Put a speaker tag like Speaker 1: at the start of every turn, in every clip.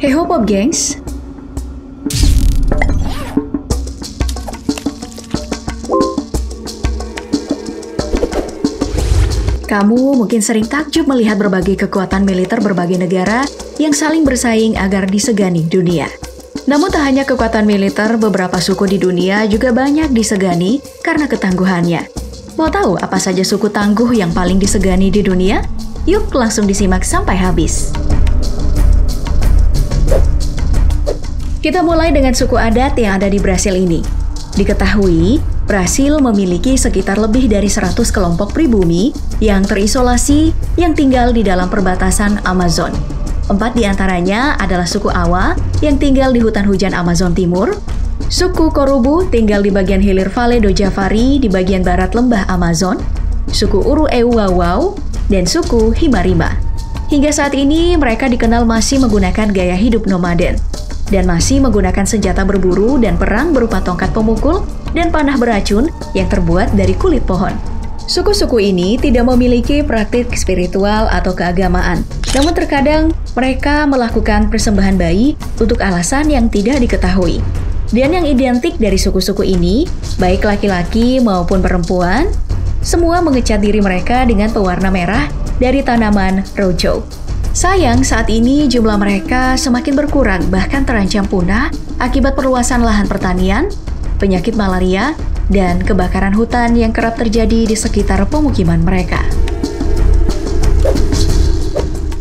Speaker 1: Hey ho Pop Gengs, kamu mungkin sering takjub melihat berbagai kekuatan militer berbagai negara yang saling bersaing agar disegani dunia. Namun tak hanya kekuatan militer, beberapa suku di dunia juga banyak disegani karena ketangguhannya. Mau tahu apa saja suku tangguh yang paling disegani di dunia? Yuk langsung disimak sampai habis. Kita mulai dengan suku adat yang ada di Brasil ini. Diketahui, Brasil memiliki sekitar lebih dari 100 kelompok pribumi yang terisolasi yang tinggal di dalam perbatasan Amazon. 4 di antaranya adalah suku Awa yang tinggal di hutan hujan Amazon Timur, suku Korubu tinggal di bagian hilir Vale do Javari di bagian barat lembah Amazon, suku Uru'eu-Wau-Wau, dan suku Himarima. Hingga saat ini mereka dikenal masih menggunakan gaya hidup nomaden dan masih menggunakan senjata berburu dan perang berupa tongkat pemukul dan panah beracun yang terbuat dari kulit pohon. Suku-suku ini tidak memiliki praktik spiritual atau keagamaan, namun terkadang mereka melakukan persembahan bayi untuk alasan yang tidak diketahui. Dan yang identik dari suku-suku ini, baik laki-laki maupun perempuan, semua mengecat diri mereka dengan pewarna merah dari tanaman rojo. Sayang, saat ini jumlah mereka semakin berkurang, bahkan terancam punah akibat perluasan lahan pertanian, penyakit malaria, dan kebakaran hutan yang kerap terjadi di sekitar pemukiman mereka.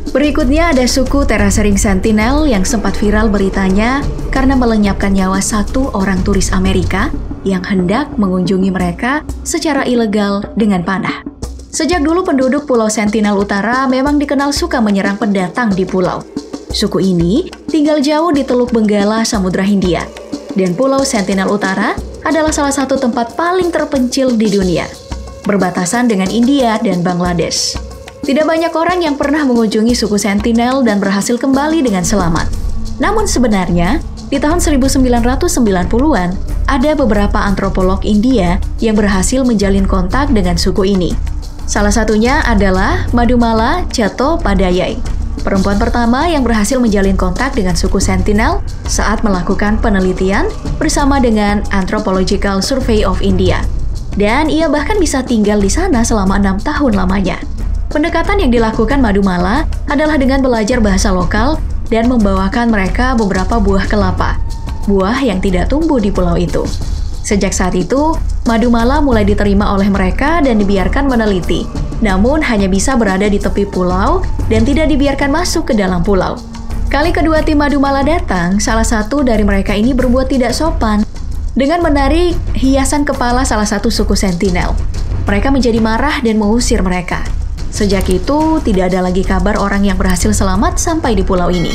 Speaker 1: Berikutnya ada suku Terasering Sentinel yang sempat viral beritanya karena melenyapkan nyawa satu orang turis Amerika yang hendak mengunjungi mereka secara ilegal dengan panah. Sejak dulu penduduk Pulau Sentinel Utara memang dikenal suka menyerang pendatang di pulau. Suku ini tinggal jauh di Teluk Benggala, Samudra Hindia. Dan Pulau Sentinel Utara adalah salah satu tempat paling terpencil di dunia, berbatasan dengan India dan Bangladesh. Tidak banyak orang yang pernah mengunjungi suku Sentinel dan berhasil kembali dengan selamat. Namun sebenarnya, di tahun 1990-an, ada beberapa antropolog India yang berhasil menjalin kontak dengan suku ini. Salah satunya adalah Madhumala Chattopadhyay, perempuan pertama yang berhasil menjalin kontak dengan suku Sentinel saat melakukan penelitian bersama dengan Anthropological Survey of India. Dan ia bahkan bisa tinggal di sana selama 6 tahun lamanya. Pendekatan yang dilakukan Madhumala adalah dengan belajar bahasa lokal dan membawakan mereka beberapa buah kelapa, buah yang tidak tumbuh di pulau itu. Sejak saat itu, Madhumala mulai diterima oleh mereka dan dibiarkan meneliti, namun hanya bisa berada di tepi pulau dan tidak dibiarkan masuk ke dalam pulau. Kali kedua tim Madhumala datang, salah satu dari mereka ini berbuat tidak sopan dengan menarik hiasan kepala salah satu suku Sentinel. Mereka menjadi marah dan mengusir mereka. Sejak itu, tidak ada lagi kabar orang yang berhasil selamat sampai di pulau ini.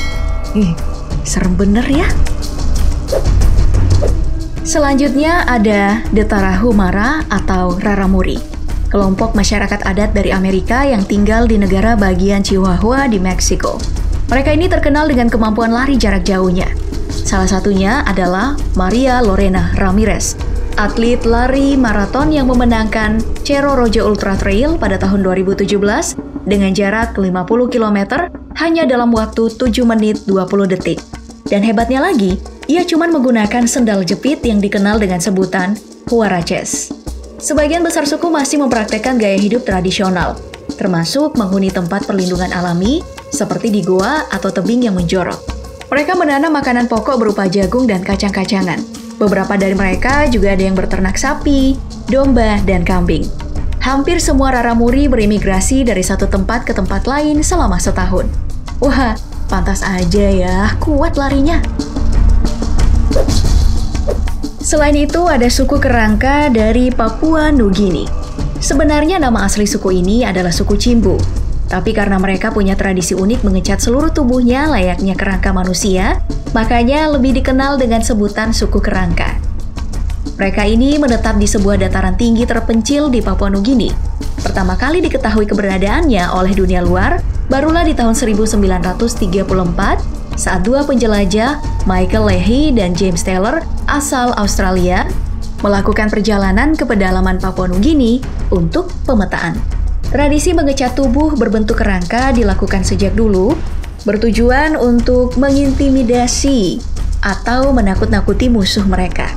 Speaker 1: Serem bener ya? Selanjutnya ada The Tarahumara atau Raramuri, kelompok masyarakat adat dari Amerika yang tinggal di negara bagian Chihuahua di Meksiko. Mereka ini terkenal dengan kemampuan lari jarak jauhnya. Salah satunya adalah Maria Lorena Ramirez, atlet lari maraton yang memenangkan Cerro Rojo Ultra Trail pada tahun 2017 dengan jarak 50 km hanya dalam waktu 7 menit 20 detik. Dan hebatnya lagi, ia cuma menggunakan sendal jepit yang dikenal dengan sebutan huaraches. Sebagian besar suku masih mempraktekkan gaya hidup tradisional, termasuk menghuni tempat perlindungan alami seperti di goa atau tebing yang menjorok. Mereka menanam makanan pokok berupa jagung dan kacang-kacangan. Beberapa dari mereka juga ada yang berternak sapi, domba, dan kambing. Hampir semua Raramuri berimigrasi dari satu tempat ke tempat lain selama setahun. Wah, pantas aja ya, kuat larinya. Selain itu, ada suku kerangka dari Papua Nugini. Sebenarnya nama asli suku ini adalah suku Cimbu. Tapi karena mereka punya tradisi unik mengecat seluruh tubuhnya layaknya kerangka manusia, makanya lebih dikenal dengan sebutan suku kerangka. Mereka ini menetap di sebuah dataran tinggi terpencil di Papua Nugini. Pertama kali diketahui keberadaannya oleh dunia luar, barulah di tahun 1934 saat dua penjelajah, Michael Leahy dan James Taylor, asal Australia, melakukan perjalanan ke pedalaman Papua Nugini untuk pemetaan. Tradisi mengecat tubuh berbentuk kerangka dilakukan sejak dulu, bertujuan untuk mengintimidasi atau menakut-nakuti musuh mereka.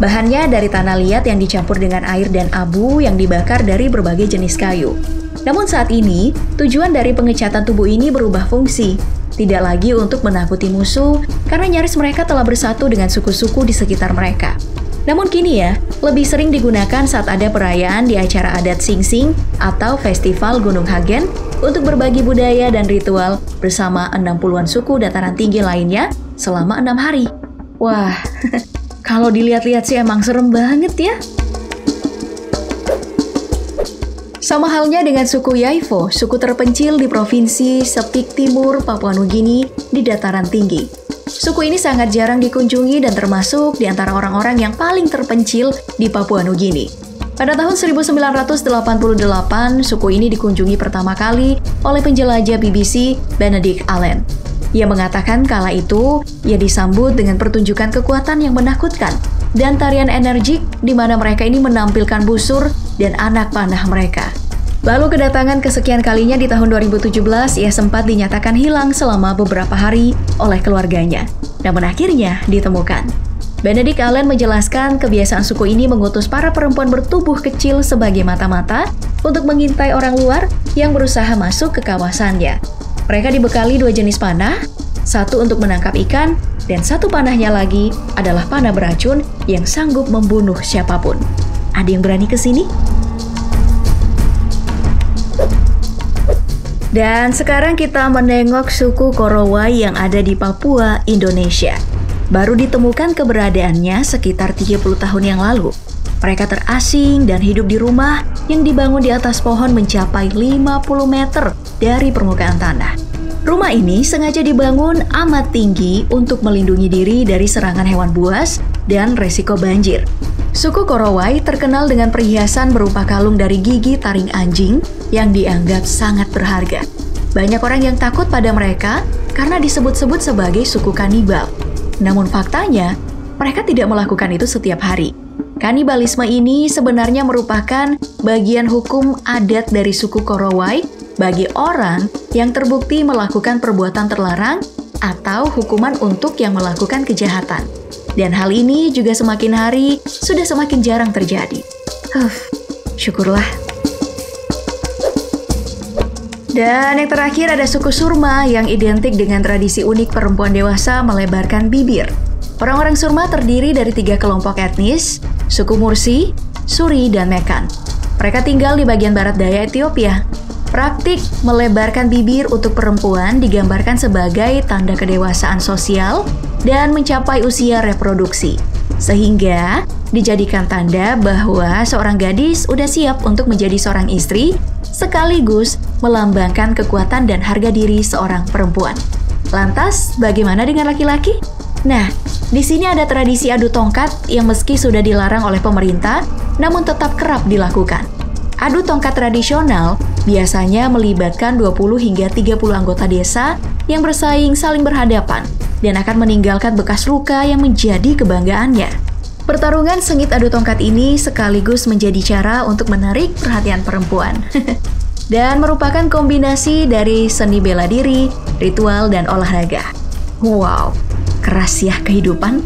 Speaker 1: Bahannya dari tanah liat yang dicampur dengan air dan abu yang dibakar dari berbagai jenis kayu. Namun saat ini, tujuan dari pengecatan tubuh ini berubah fungsi. Tidak lagi untuk menakuti musuh, karena nyaris mereka telah bersatu dengan suku-suku di sekitar mereka. Namun kini ya, lebih sering digunakan saat ada perayaan di acara adat Sing Sing atau Festival Gunung Hagen untuk berbagi budaya dan ritual bersama 60-an suku dataran tinggi lainnya selama 6 hari. Wah, kalau dilihat-lihat sih emang serem banget ya. Sama halnya dengan suku Yaivo, suku terpencil di provinsi Sepik Timur, Papua Nugini di dataran tinggi. Suku ini sangat jarang dikunjungi dan termasuk di antara orang-orang yang paling terpencil di Papua Nugini. Pada tahun 1988, suku ini dikunjungi pertama kali oleh penjelajah BBC Benedict Allen. Ia mengatakan kala itu, ia disambut dengan pertunjukan kekuatan yang menakutkan dan tarian energik di mana mereka ini menampilkan busur dan anak panah mereka. Lalu kedatangan kesekian kalinya di tahun 2017, ia sempat dinyatakan hilang selama beberapa hari oleh keluarganya. Namun akhirnya ditemukan. Benedict Allen menjelaskan kebiasaan suku ini mengutus para perempuan bertubuh kecil sebagai mata-mata untuk mengintai orang luar yang berusaha masuk ke kawasannya. Mereka dibekali 2 jenis panah, satu untuk menangkap ikan, dan satu panahnya lagi adalah panah beracun yang sanggup membunuh siapapun. Ada yang berani ke sini? Dan sekarang kita menengok suku Korowai yang ada di Papua, Indonesia. Baru ditemukan keberadaannya sekitar 30 tahun yang lalu. Mereka terasing dan hidup di rumah yang dibangun di atas pohon mencapai 50 meter dari permukaan tanah. Rumah ini sengaja dibangun amat tinggi untuk melindungi diri dari serangan hewan buas dan resiko banjir. Suku Korowai terkenal dengan perhiasan berupa kalung dari gigi taring anjing yang dianggap sangat berharga. Banyak orang yang takut pada mereka karena disebut-sebut sebagai suku kanibal. Namun faktanya, mereka tidak melakukan itu setiap hari. Kanibalisme ini sebenarnya merupakan bagian hukum adat dari suku Korowai bagi orang yang terbukti melakukan perbuatan terlarang atau hukuman untuk yang melakukan kejahatan. Dan hal ini juga semakin hari sudah semakin jarang terjadi. Syukurlah. Dan yang terakhir ada suku Surma yang identik dengan tradisi unik perempuan dewasa melebarkan bibir. Orang-orang Surma terdiri dari 3 kelompok etnis, suku Mursi, Suri, dan Mekan. Mereka tinggal di bagian barat daya Ethiopia. Praktik melebarkan bibir untuk perempuan digambarkan sebagai tanda kedewasaan sosial dan mencapai usia reproduksi, sehingga dijadikan tanda bahwa seorang gadis udah siap untuk menjadi seorang istri, sekaligus melambangkan kekuatan dan harga diri seorang perempuan. Lantas, bagaimana dengan laki-laki? Nah, di sini ada tradisi adu tongkat yang meski sudah dilarang oleh pemerintah, namun tetap kerap dilakukan. Adu tongkat tradisional biasanya melibatkan 20 hingga 30 anggota desa yang bersaing saling berhadapan dan akan meninggalkan bekas luka yang menjadi kebanggaannya. Pertarungan sengit adu tongkat ini sekaligus menjadi cara untuk menarik perhatian perempuan. Dan merupakan kombinasi dari seni bela diri, ritual, dan olahraga. Wow, keras ya kehidupan.